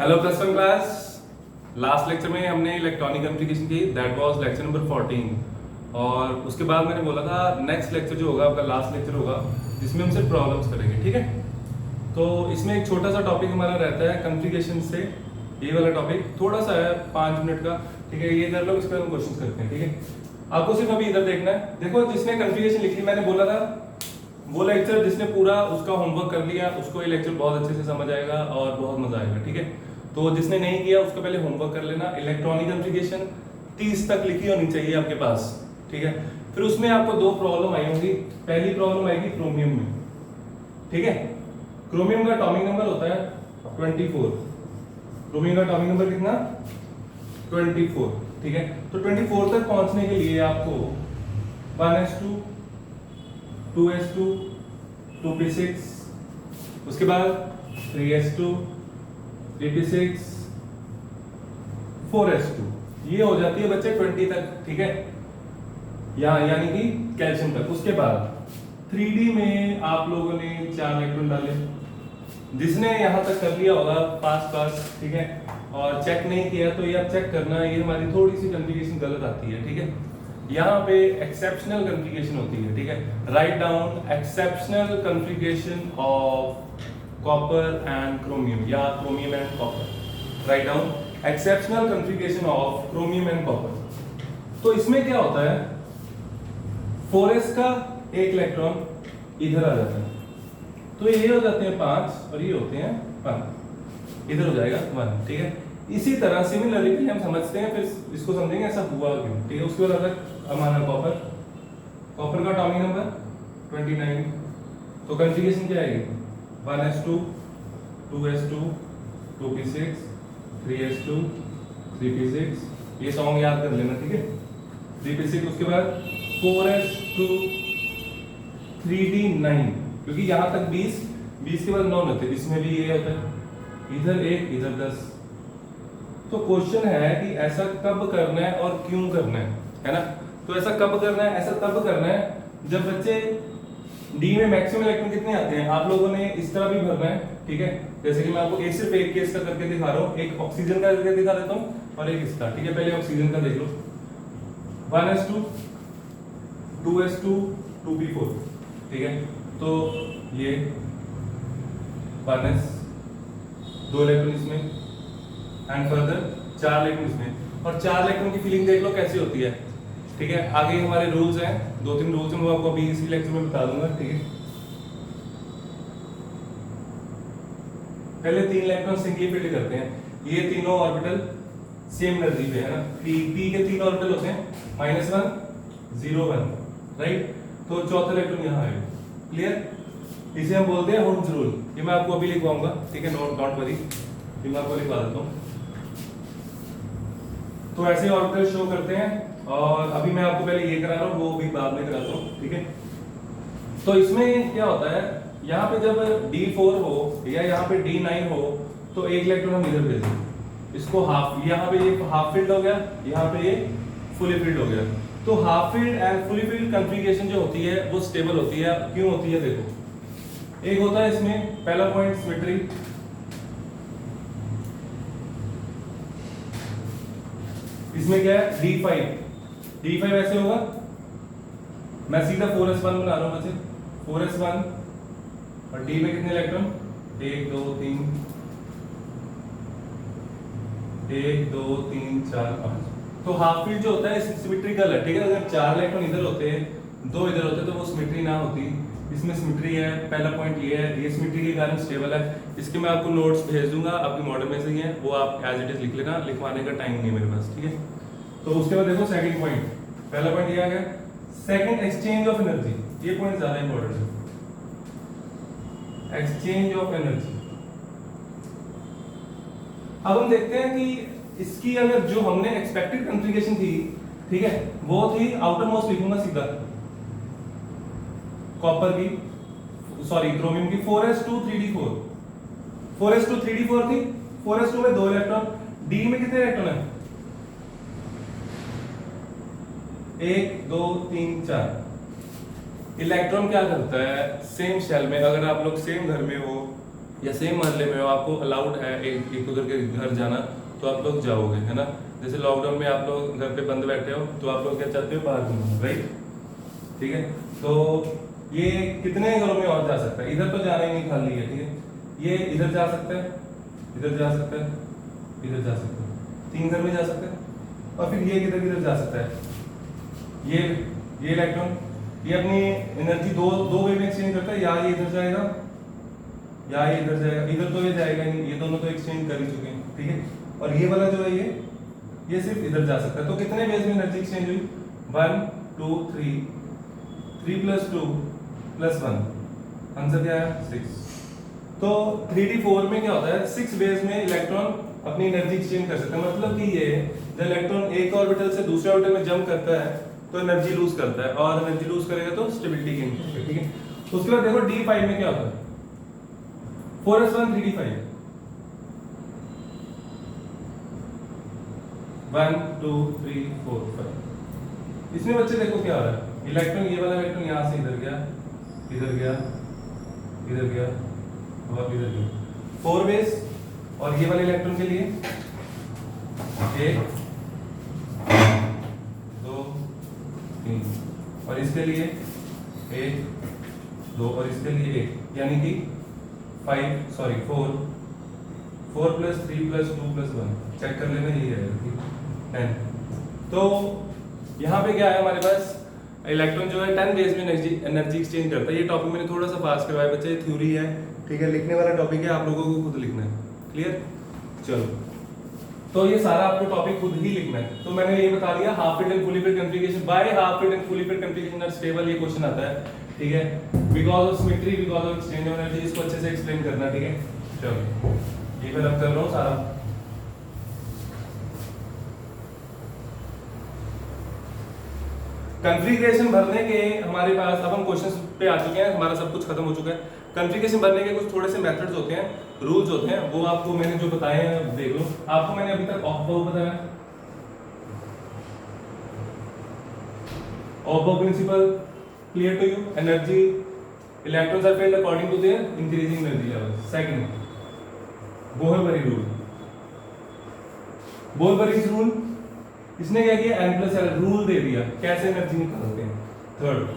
Hello plus one class. Last lecture में हमने electronic communication की, दैट वाज लेक्चर नंबर 14। और उसके बाद मैंने बोला था नेक्स्ट लेक्चर जो होगा आपका लास्ट लेक्चर होगा जिसमें हम सिर्फ प्रॉब्लम्स करेंगे, ठीक है। तो इसमें एक छोटा सा टॉपिक हमारा रहता है कम्युनिकेशन से, ये वाला टॉपिक थोड़ा सा है 5 मिनट का, ठीक है। ये कर लो, इस पर हम क्वेश्चन करते हैं, ठीक है। आपको सिर्फ अभी इधर देखना है। देखो जिसने कम्युनिकेशन लिखी, मैंने बोला था वो लेक्चर जिसने पूरा उसका होमवर्क कर लिया उसको ये लेक्चर बहुत अच्छे से समझ आएगा और बहुत मजा आएगा, ठीक है। तो जिसने नहीं किया उसका पहले होमवर्क कर लेना। इलेक्ट्रॉनिक कम्युनिकेशन 30 तक लिखी होनी चाहिए आपके पास, ठीक है। फिर उसमें आपको 2 प्रॉब्लम आई होंगी। पहली प्रॉब्लम आएगी क्रोमियम में, ठीक है। क्रोमियम का एटॉमिक नंबर होता है 24। क्रोमियम का एटॉमिक नंबर कितना? 24, ठीक है। तो 24 तक पहुंचने के लिए आपको 1s2 2s2 2p6, उसके बाद 3s2 3p6 4s2, ये हो जाती है बच्चे 20 तक, ठीक है, यानी कि कैल्शियम तक। उसके बाद 3D में आप लोगों ने 4 इलेक्ट्रॉन डाले। जिसने यहां तक कर लिया होगा पास, ठीक है, और चेक नहीं किया तो ये आप चेक करना, ये हमारी थोड़ी सी कन्फिगरेशन गलत आती है, ठीक है। यहाँ पे एक्सेप्शनल कन्फिगरेशन होती है, ठीक है। Write down exceptional configuration of copper and chromium या chromium and copper. Write down exceptional configuration of chromium and copper. तो इसमें क्या होता है, 4s का एक इलेक्ट्रॉन इधर आ जाता है, तो ये हो जाते हैं 5 और ये होते हैं 1, इधर हो जाएगा 1, ठीक है। इसी तरह सिमिलरली हम समझते हैं, फिर इसको समझेंगे ऐसा हुआ क्यों, ठीक है। उसके बाद अलग हमारा कॉपर का एटॉमिक नंबर 29। तो कन्फिगरेशन क्या आएगी? 1s2 2s2 2p6 3s2 3p6, ये सॉन्ग याद कर लेना, ठीक है। 3p6, उसके बाद 4s2 3d9, क्योंकि यहां तक 20 के बाद 9 होते हैं, इसमें भी ये होता है, इधर 1 इधर 10। तो क्वेश्चन है कि ऐसा कब करना है और क्यों करना है ना। तो ऐसा कब करना है? ऐसा तब करना है जब बच्चे डी में मैक्सिमम इलेक्ट्रॉन कितने आते हैं आप लोगों ने इस तरह भी भरना है, ठीक है। जैसे कि मैं आपको सिर्फ एक केस का करके दिखा रहा हूं, एक ऑक्सीजन का करके दिखा देता हूं और एक इसका, ठीक है। पहले ऑक्सीजन का देख लो। 1s2 2s2 2p4, ठीक है। तो ये 1s, 2 इलेक्ट्रॉन इसमें एंड फर्दर 4 इलेक्ट्रॉन इसमें, और 4 इलेक्ट्रॉन की फीलिंग देख लो कैसी होती है, ठीक है। आगे हमारे रूल्स हैं, 2-3 रूल्स हैं, वो आपको अभी इसी लेक्चर में बता दूंगा, ठीक है। पहले 3 इलेक्ट्रॉन सिंगली फिल्ड करते हैं। ये तीनों ऑर्बिटल सेम एनर्जी पे है ना, p के 3 ऑर्बिटल होते हैं -1 0 1, राइट। तो चौथा इलेक्ट्रॉन यहाँ आएगा, क्लियर। इसे हम बोलते हैं हुड्स रूल। ये मैं आपको अभी लिखवाऊंगा, ठीक है, डोंट वरी, ये मैं आपको लिखवा देता हूँ। तो ऐसे ऑर्बिटल शो करते हैं, और अभी मैं आपको पहले ये करा रहा हूँ, वो भी बाद में कराता हूँ, ठीक है। तो इसमें क्या होता है, यहाँ पे जब D4 हो या यहाँ पे D9 हो तो एक इलेक्ट्रॉन हम इधर भेजें, इसको हाफ, यहाँ पे ये हाफ फील्ड हो गया, यहाँ पे ये फुली फील्ड हो गया। तो half field and fully field configuration जो होती है वो स्टेबल होती है। क्यों होती है? देखो, एक होता है इसमें पहला पॉइंट सिमेट्री, इसमें क्या है D5 ऐसे होगा। मैं सीधा 4s1 बना रहा हूं बच्चे, 4s1, और D में कितने इलेक्ट्रॉन? 1 2 3 4 5। तो हाफ फील्ड जो होता है सिमेट्रिकल है, ठीक है। अगर 4 इलेक्ट्रॉन इधर होते हैं 2 इधर होते तो वो सिमेट्री ना होती। इसमें सिमेट्री है, पहला पॉइंट ये है, ये सिमेट्री के कारण स्टेबल है। इसके मैं आपको नोट्स भेज दूंगा, आपके मॉडल में से ही है, वो आप एज इट इज लिख लेना, लिखवाने का टाइम नहीं मेरे पास, ठीक है। तो उसके बाद देखो सेकंड पॉइंट, पहला पॉइंट ये आ गया, सेकंड एक्सचेंज ऑफ एनर्जी, ये पॉइंट ज्यादा इंपॉर्टेंट है, एक्सचेंज ऑफ एनर्जी। अब हम देखते हैं कि इसकी अगर जो हमने एक्सपेक्टेड कॉन्फ़िगरेशन थी, ठीक है, वो थी आउटर मोस्ट लिखूंगा सीधा, कॉपर की, सॉरी क्रोमियम की 4s2 3d4, 4s2 3d4 थी। 4s2 में 2 इलेक्ट्रॉन, D में कितने इलेक्ट्रॉन है? 1 2 3 4। इलेक्ट्रॉन क्या करता है सेम शेल में, अगर आप लोग सेम घर में हो, या सेम मोहल्ले में हो, आपको अलाउड है एक उधर के घर जाना, तो आप लोग जाओगे, है ना। जैसे लॉकडाउन में आप लोग घर पे बंद बैठे हो, तो आप लोग क्या चाहते हो, बाहर घूमो, राइट। ठीक है, तो ये कितने घरों में और जा सकता है, इधर तो जाना ही नहीं खाली है, ठीक है। ये इधर जा सकता है, इधर जा सकता है, इधर जा सकता है, 3 घर में जा सकता है। और फिर ये किधर किधर जा सकता है, ये इलेक्ट्रॉन ये अपनी एनर्जी दो वे में एक्सचेंज करता है, या ये इधर जाएगा या ये इधर जाएगा, इधर तो ये जाएगा नहीं, ये दोनों तो एक्सचेंज कर ही चुके हैं, ठीक है। और ये वाला जो है ये सिर्फ इधर जा सकता है। तो कितने वेज में एनर्जी एक्सचेंज हुई, 1 2 3, 3 + 2 + 1, आंसर क्या है 6। तो 3d4 में क्या होता है, 6 वेज में इलेक्ट्रॉन अपनी एनर्जी एक्सचेंज कर सकता है। मतलब कि ये जब इलेक्ट्रॉन एक ऑर्बिटल से दूसरे ऑर्बिटल में जंप करता है तो एनर्जी लूज करता है, और एनर्जी लूज करेगा तो स्टेबिलिटी गेन करेगा, ठीक है। उसके बाद देखो d5 में क्या होता है, 4s1 3d5, 1 2 3 4 5। इसमें बच्चे देखो क्या हो रहा है, इलेक्ट्रॉन ये वाला इलेक्ट्रॉन यहां से इधर गया, इधर गया, इधर गया और इधर गया, 4 वेज। और ये वाले इलेक्ट्रॉन के लिए 1 2 3, और इसके लिए 1 2, और इसके लिए 1, यानी कि 4 + 3 + 2 + 1, चेक कर लेना, यही आएगा 10। तो यहाँ पे क्या है हमारे पास, इलेक्ट्रॉन जो है 10 वेज में एनर्जी एक्सचेंज करता है। ये टॉपिक मैंने थोड़ा सा पास करवाया बच्चे, थ्योरी है, ठीक है, लिखने वाला टॉपिक है, आप लोगों को खुद लिखना है, क्लियर। चलो, तो ये सारा आपको टॉपिक खुद ही लिखना है। तो मैंने ये बता दिया, half filled and fully filled configuration, by half filled and fully filled configuration are stable, ये क्वेश्चन आता है, ठीक है। Because of symmetry, because of exchange of energy, इसको अच्छे से एक्सप्लेन करना, ठीक है। चलो, ये मैं कर रहा हूं सारा। कॉन्फ़िगरेशन भरने के हमारे पास, अब हम क्वेश्चंस पे आ चुके हैं, हमारा सब कुछ खत्म हो चुका है। कॉन्फ़िगरेशन भरने के कुछ थोड़े से मेथड्स होते हैं, रूल्स होते हैं, वो आपको मैंने जो बताए हैं देख लो। आपको मैंने अभी तक ऑफ-बाउ बताया, Aufbau principle clear to you. Energy, electrons are filled according to their increasing energy level. Second, Bohr Bury rule, Bohr Bury rule, इसने क्या किया, n+l रूल दे दिया कैसे एनर्जी निकालते हैं। Third,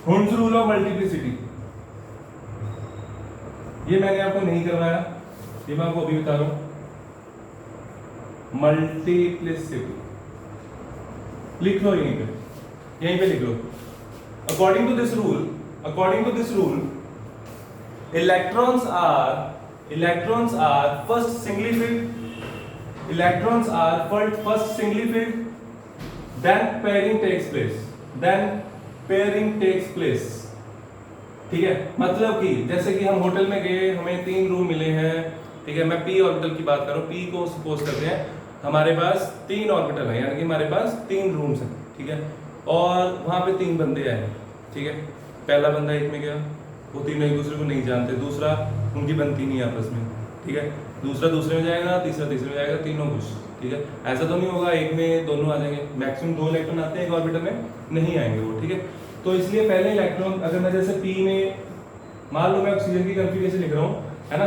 Hund's rule of multiplicity, ये मैंने आपको नहीं करवाया, ये मैं आपको अभी बता रहा हूं। मल्टीप्लिसिटी लिख लो, यहीं पे लिख लो। According to this rule, electrons are first singly filled, electrons are first singly filled, then pairing takes place, ठीक है। मतलब कि जैसे कि हम होटल में गए, हमें 3 रूम मिले हैं, ठीक है। मैं p ऑर्बिटल की बात कर रहा हूँ, p को सपोज करते हैं हमारे पास 3 ऑर्बिटल है, यानी कि हमारे पास 3 रूम्स हैं, ठीक है। और वहां पे 3 बंदे आए, ठीक है। पहला बंदा एक में गया, वो तीनों एक दूसरे को नहीं जानते, दूसरा उनकी बनती नहीं आपस में, ठीक है। दूसरा दूसरे में जाएगा, तीसरा तीसरे में जाएगा, तीनों खुश, ठीक है। ऐसा तो नहीं होगा एक में दोनों आ जाएंगे, मैक्सिमम 2 इलेक्ट्रॉन आते हैं एक ऑर्बिटल में, नहीं आएंगे वो, ठीक है। तो इसलिए पहले इलेक्ट्रॉन, अगर मैं जैसे p में मान लो मैं ऑक्सीजन की कॉन्फ़िगरेशन लिख रहा हूँ, है ना,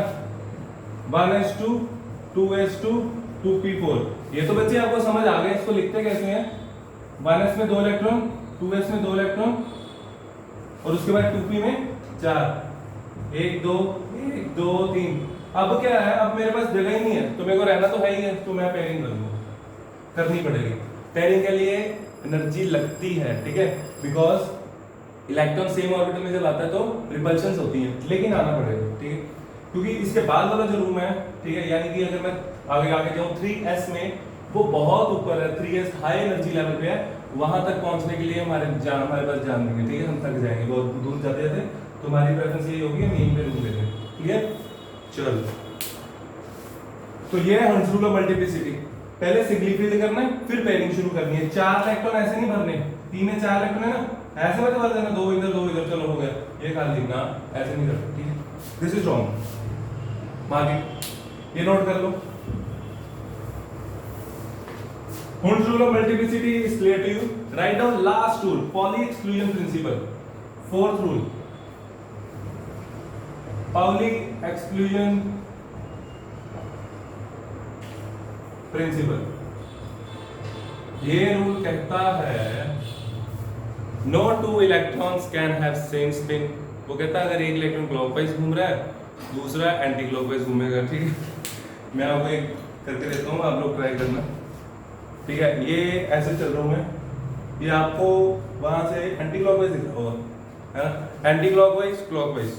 1s2 2s2 2p4, ये तो बच्चे आपको समझ आ गए, इसको लिखते कैसे हैं, 1s में 2 इलेक्ट्रॉन, 2s में 2 इलेक्ट्रॉन, और उसके बाद 2p में 4, 1 2 1 2 3। अब क्या है, अब मेरे पास जगह ही नहीं है, तो मेरे को रहना तो है ही है, तो मैं पेयरिंग करूंगा, करनी पड़ेगी। पेयरिंग के लिए एनर्जी लगती है, ठीक है, बिकॉज इलेक्ट्रॉन सेम ऑर्बिटल में जब आता है तो रिपल्शंस होती हैं, लेकिन आना पड़ेगा, ठीक है। क्योंकि इसके बाद वाला जो रूम है, ठीक है, यानी कि अगर मैं आगे जाऊं 3s में, वो बहुत ऊपर है, 3s हाई एनर्जी लेवल पे है, वहां तक पहुंचने के लिए हमारे पास जान नहीं है, ठीक है, हम थक जाएंगे, बहुत दूर जाते जाते। तो हमारी प्रेफरेंस ये होगी, हम यहीं पे रूम लेते हैं, क्लियर। चलो, तो ये है हंड्स रूल ऑफ मल्टीप्लिसिटी, पहले सिंगली फील्ड करना है, फिर पेयरिंग शुरू करनी है। 4 इलेक्ट्रॉन ऐसे नहीं भरने, 3 में 4 इलेक्ट्रॉन है ना, ऐसे मत भर देना 2 इधर 2 इधर, चलो हो गया, ये खाली लिखना, ऐसे नहीं करना, ठीक है। दिस इज रॉन्ग, आगे ये नोट कर लो। Hund's rule of multiplicity is clear to you, write down last rule, Pauli exclusion principle, fourth rule, Pauli exclusion principle, ये रूल कहता है no two electrons can have same spin. वो कहता है अगर एक इलेक्ट्रॉन क्लॉकवाइज घूम रहा है, दूसरा एंटी क्लॉकवाइज घूमेगा, ठीक है। मैं आपको एक करके देता हूँ, आप लोग ट्राई करना, ठीक है। ये ऐसे चल रहा हूँ मैं, ये आपको वहां से एंटी क्लॉकवाइज दिख रहा होगा, है ना, एंटी क्लॉकवाइज क्लॉकवाइज,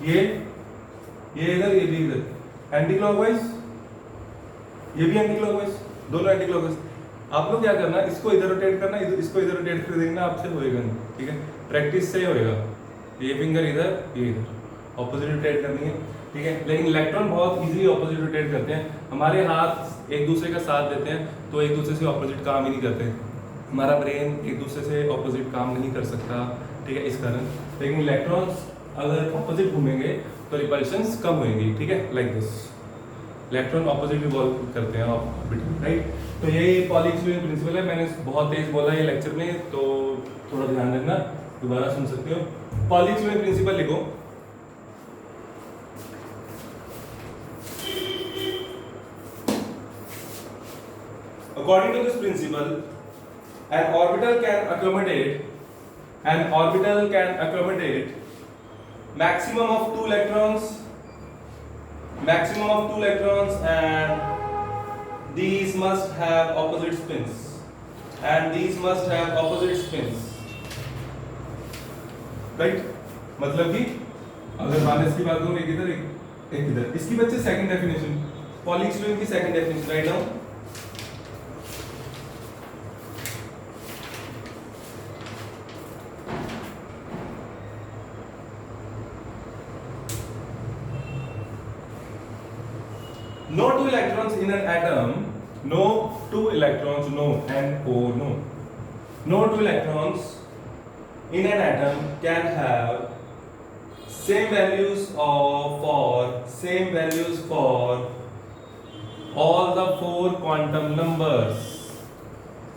ये इधर, ये भी इधर, एंटी क्लॉकवाइज, ये भी एंटी क्लॉकवाइज, दोनों एंटी क्लॉकवाइज। आप लोग क्या करना, इसको इधर रोटेट करना, इसको इधर रोटेट कर देना, आपसे होएगा नहीं, ठीक है। प्रैक्टिस से होएगा। ये फिंगर इधर, ये इधर, ऑपोजिट रोटेट करनी है, ठीक है। लेकिन इलेक्ट्रॉन बहुत इजीली ऑपोजिट रोटेट करते हैं, हमारे हाथ एक दूसरे का साथ देते हैं तो एक दूसरे से ऑपोजिट काम ही नहीं करते, हमारा ब्रेन एक दूसरे से ऑपोजिट काम नहीं कर सकता, ठीक है, इस कारण। लेकिन इलेक्ट्रॉन्स अगर ऑपोजिट घूमेंगे तो रिपल्शंस कम होंगी, ठीक है, like this. Electron opposite revolve करते हैं ऑर्बिट, राइट। तो यही पॉली एक्सक्लूजन प्रिंसिपल है। मैंने बहुत तेज बोला ये लेक्चर में, तो थोड़ा ध्यान रखना, दोबारा सुन सकते हो। पॉली एक्सक्लूजन प्रिंसिपल लिखो, according to this principle an orbital can accommodate maximum of two electrons, and these must have opposite spins, right। मतलब कि अगर माइनस की बात करूं, एक इधर एक इधर, इसकी बच्चे सेकंड डेफिनेशन, पॉली एक्सक्लूजन की second definition right now. No two electrons in an atom, no two electrons, no, N-O, no. No two electrons in an atom can have same values for all the four quantum numbers.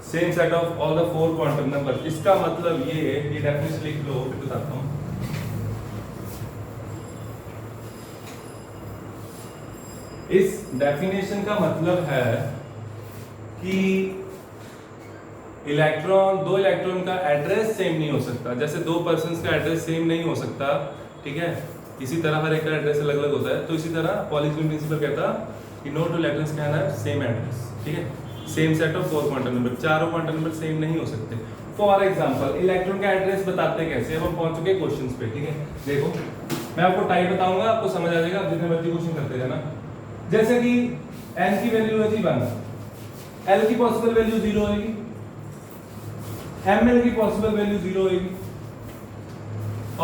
Same set of all the four quantum numbers. इसका मतलब ये definition लिख लो, फिर बताता हूँ। इस definition का मतलब है कि दो इलेक्ट्रॉन का एड्रेस सेम नहीं हो सकता। जैसे दो पर्सन्स का एड्रेस सेम नहीं हो सकता, ठीक है, इसी तरह हर एक का एड्रेस अलग अलग होता है। तो इसी तरह पॉली एक्सक्लूजन प्रिंसिपल कहता कि no two electrons can have same address, ठीक है, same set of four quantum number, चारों क्वांटम नंबर सेम नहीं हो सकते। फॉर एग्जांपल इलेक्ट्रॉन का एड्रेस बताते कैसे, अब हम पहुंच चुके क्वेश्चंस पे, ठीक है। देखो मैं आपको टाइप बताऊंगा, आपको समझ आ जाएगा, आप जितने मर्जी क्वेश्चन करते रहना। जैसे कि n की वैल्यू है 1, l की पॉसिबल वैल्यू 0 होगी, ml की पॉसिबल वैल्यू 0 होगी,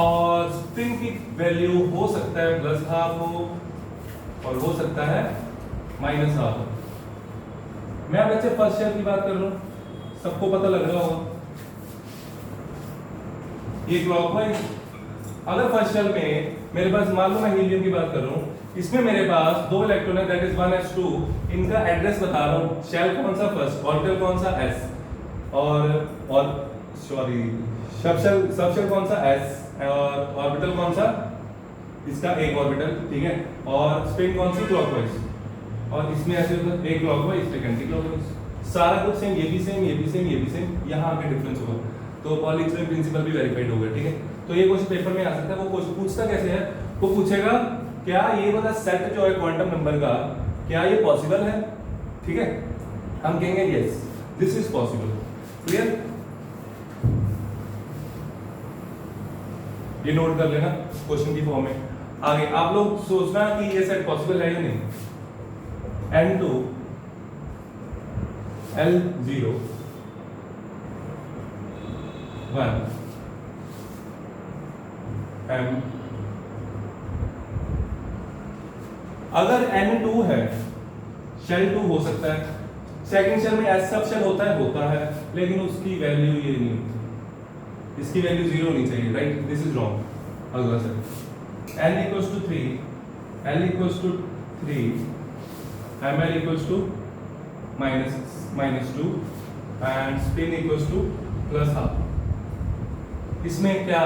और स्पिन की वैल्यू हो सकता है +½ हो और हो सकता है -½ हो। मैं बच्चे फर्स्ट शेल की बात कर रहा हूं, सबको पता लग रहा होगा, ये क्लॉकवाइज। अगर फर्स्ट शेल में मेरे पास, मान लो मैं हीलियम की बात कर रहा हूं, इसमें मेरे पास दो इलेक्ट्रॉन है, दैट इज 1s2, इनका एड्रेस बता रहा हूं, शेल कौन सा फर्स्ट, ऑर्बिटल कौन सा s, और सॉरी सब शेल कौन सा s, और ऑर्बिटल कौन सा, इसका एक ऑर्बिटल, ठीक है, और स्पिन कौन सी, क्लॉकवाइज, और इसमें ऐसे होता है एक क्लॉकवाइज एक एंटी क्लॉकवाइज, सारा कुछ सेम, ये भी सेम, ये भी सेम, ये भी सेम, यहाँ आके डिफरेंस होगा। तो पॉली एक्सक्लूजन प्रिंसिपल भी वेरीफाइड होगा, ठीक है। तो ये क्वेश्चन पेपर में आ सकता है। वो क्वेश्चन पूछता कैसे है, वो पूछेगा क्या ये वाला सेट जो है क्वांटम नंबर का, क्या ये पॉसिबल है, ठीक है। हम कहेंगे yes this is possible, clear. ये नोट कर लेना क्वेश्चन की फॉर्म में। आगे आप लोग सोचना कि ये सेट पॉसिबल है या नहीं। N2 L0 1 M, अगर N2 है, शेल 2 हो सकता है, सेकंड शेल में S सब शेल होता है, लेकिन उसकी वैल्यू ये नहीं होती, इसकी वैल्यू 0 होनी चाहिए, राइट, दिस इज रॉन्ग। अगला set N equals to 3, L equals to 3, ML equals to -2 and spin equals to +½ इसमें क्या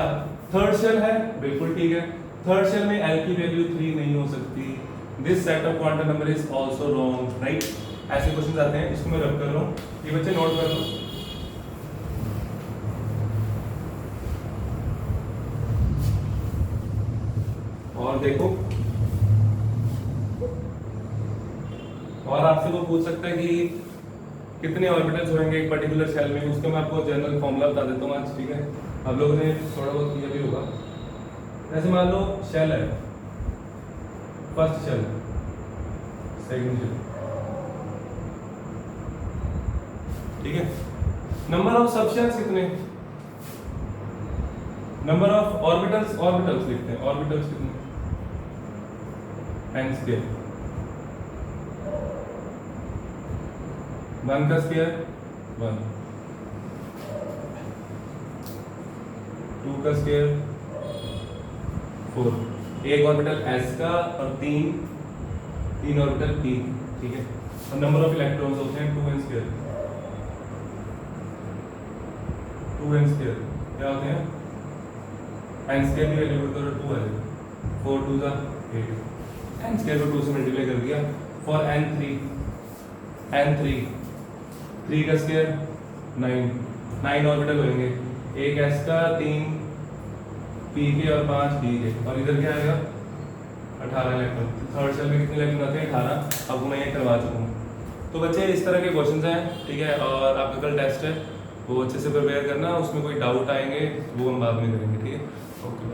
थर्ड शेल है, बिल्कुल ठीक है, थर्ड शेल में L की वैल्यू 3 नहीं हो सकती। This set of quantum number is also wrong, right. ऐसे क्वेश्चन आते हैं, इसको मैं रब कर रहा हूँ, ये बच्चे नोट कर लो। और देखो, और आपसे वो पूछ सकता है कि कितने ऑर्बिटल्स होंगे एक पर्टिकुलर शेल में, उसका मैं आपको जनरल फॉर्मूला बता देता हूँ आज, ठीक है। आप लोगों ने थोड़ा बहुत किया भी होगा। जैसे मान लो शेल है, फर्स्ट शेल, सेकंड शेल, ठीक है। नंबर ऑफ सबशेल्स कितने, नंबर ऑफ ऑर्बिटल्स, ऑर्बिटल्स लिखते हैं, ऑर्बिटल्स कितने, n स्क्वायर, 1 का स्क्वायर 1, 2 का स्क्वायर 4, एक ऑर्बिटल s का और तीन ऑर्बिटल p, ठीक है। और नंबर ऑफ इलेक्ट्रॉन्स होते हैं 2n स्क्वायर, 2n स्क्वायर क्या होते हैं, n स्क्वायर की वैल्यू करो 2 है, 4 2 जा 8, n स्क्वायर को 2 से मल्टीप्लाई कर दिया, फॉर n3 3 का स्क्वायर 9 ऑर्बिटल होंगे, एक s का, 3 p के और 5 p के, और इधर क्या आएगा 18 इलेक्ट्रॉन। थर्ड शेल में कितने इलेक्ट्रॉन आते हैं 18, अब मैं ये करवा चुका हूँ। तो बच्चे इस तरह के क्वेश्चंस हैं, ठीक है। और आपका कल टेस्ट है, वो अच्छे से प्रिपेयर करना, उसमें कोई डाउट आएंगे वो हम बाद में करेंगे, ठीक है। ओके।